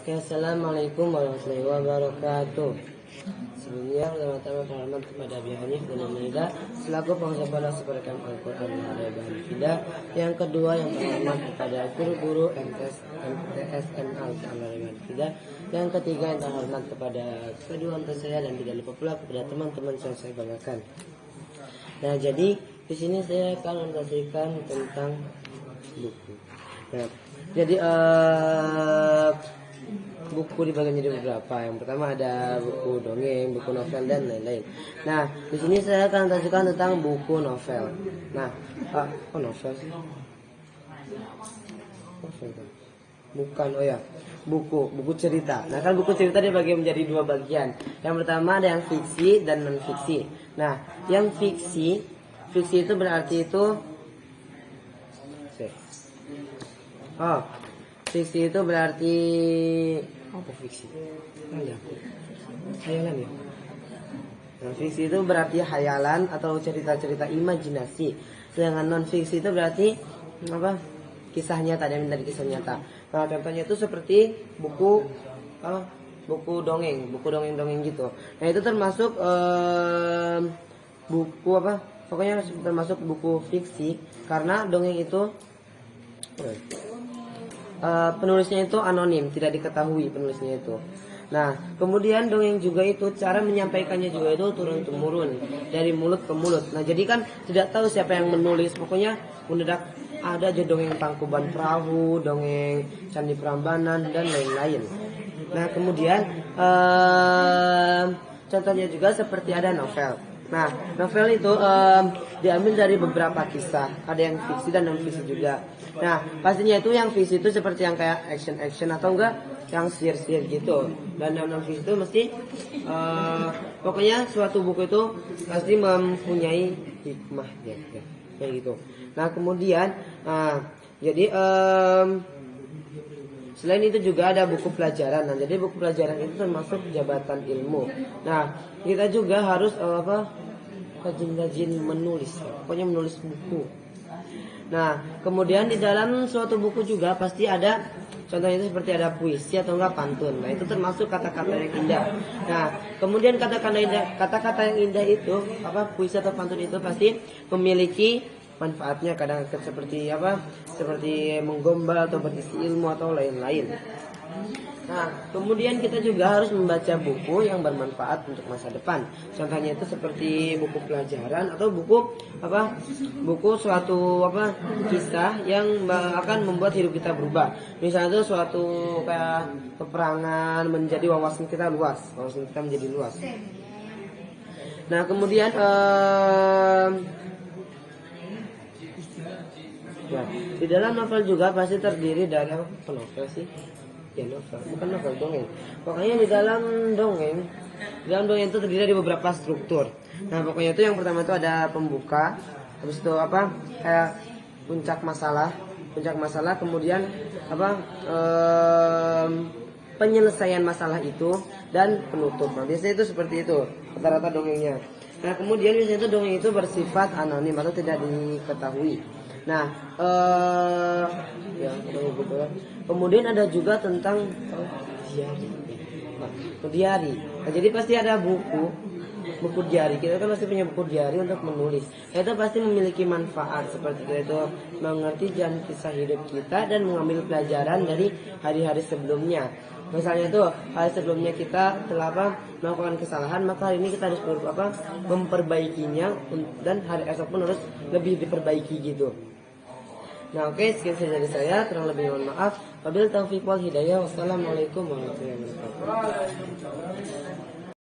Oke, assalamualaikum warahmatullahi wabarakatuh. Sebelumnya pertama-tama terhormat kepada Abi Hanif dan Nida selaku penghafal seperkan Al-Quran dan Bahan Fida. Yang kedua yang terhormat kepada guru-guru MTS MA dan Bahan Fida. Yang ketiga yang terhormat kepada kedua orang saya dan tidak lupa pula kepada teman-teman yang saya banggakan. Nah, jadi di sini saya akan menjelaskan tentang buku. Nah, jadi buku dibagi jadi beberapa. Yang pertama ada buku dongeng, buku novel dan lain-lain. Nah, di sini saya akan menjelaskan tentang buku novel. Nah, kok novel sih? Novel kan? Bukan, oh ya, buku cerita. Nah, kan buku cerita dibagi menjadi dua bagian. Yang pertama ada yang fiksi dan non fiksi. Nah, yang fiksi itu berarti itu fiksi itu berarti apa fiksi? Hayalan ya. Nah, fiksi itu berarti hayalan atau cerita-cerita imajinasi. Sedangkan non fiksi itu berarti apa? Kisah nyata, dan dari kisah nyata. Nah, contohnya itu seperti buku dongeng gitu. Nah, itu termasuk buku apa? Pokoknya termasuk buku fiksi karena dongeng itu penulisnya itu anonim, tidak diketahui penulisnya itu. Nah, kemudian dongeng juga itu cara menyampaikannya juga itu turun temurun dari mulut ke mulut. Nah, jadi kan tidak tahu siapa yang menulis. Pokoknya mendadak ada aja dongeng Tangkuban Perahu, dongeng Candi Prambanan dan lain-lain. Nah, kemudian contohnya juga seperti ada novel. Nah, novel itu diambil dari beberapa kisah. Ada yang fiksi dan non fiksi juga. Nah, pastinya itu yang fiksi itu seperti yang kayak action atau enggak yang sihir gitu. Dan yang non fiksi itu mesti pokoknya suatu buku itu pasti mempunyai hikmah ya, kayak gitu. Nah, kemudian jadi selain itu juga ada buku pelajaran. Nah, jadi buku pelajaran itu termasuk jabatan ilmu. Nah, kita juga harus rajin-rajin menulis. Pokoknya menulis buku. Nah, kemudian di dalam suatu buku juga pasti ada, contohnya itu seperti ada puisi atau enggak pantun. Nah, itu termasuk kata-kata yang indah. Nah, kemudian kata-kata yang indah itu, puisi atau pantun itu pasti memiliki manfaatnya, kadang seperti seperti menggombal atau berisi ilmu atau lain-lain. Nah, kemudian kita juga harus membaca buku yang bermanfaat untuk masa depan. Contohnya itu seperti buku pelajaran atau buku suatu kisah yang akan membuat hidup kita berubah. Misalnya itu suatu kayak peperangan menjadi wawasan kita menjadi luas. Nah, kemudian di dalam novel juga pasti terdiri dari novel sih? Ya, novel, bukan novel, dongeng. Pokoknya di dalam dongeng itu terdiri dari beberapa struktur. Nah, pokoknya itu yang pertama itu ada pembuka, habis itu kayak puncak masalah, kemudian penyelesaian masalah itu dan penutup. Nah, biasanya itu seperti itu rata-rata dongengnya. Nah, kemudian biasanya itu dongeng itu bersifat anonim atau tidak diketahui. Nah, kemudian ada juga tentang diari. Nah, jadi pasti ada buku diari. Kita kan pasti punya buku diari untuk menulis. Nah, itu pasti memiliki manfaat seperti itu mengerti jalan kisah hidup kita dan mengambil pelajaran dari hari-hari sebelumnya. Misalnya itu hari sebelumnya kita telah melakukan kesalahan, maka hari ini kita harus memperbaikinya dan hari esok pun harus lebih diperbaiki gitu. Nah, oke, sekian saja dari saya. Kurang lebih mohon maaf. Wabillahi taufiq wal hidayah. Wassalamualaikum warahmatullahi wabarakatuh.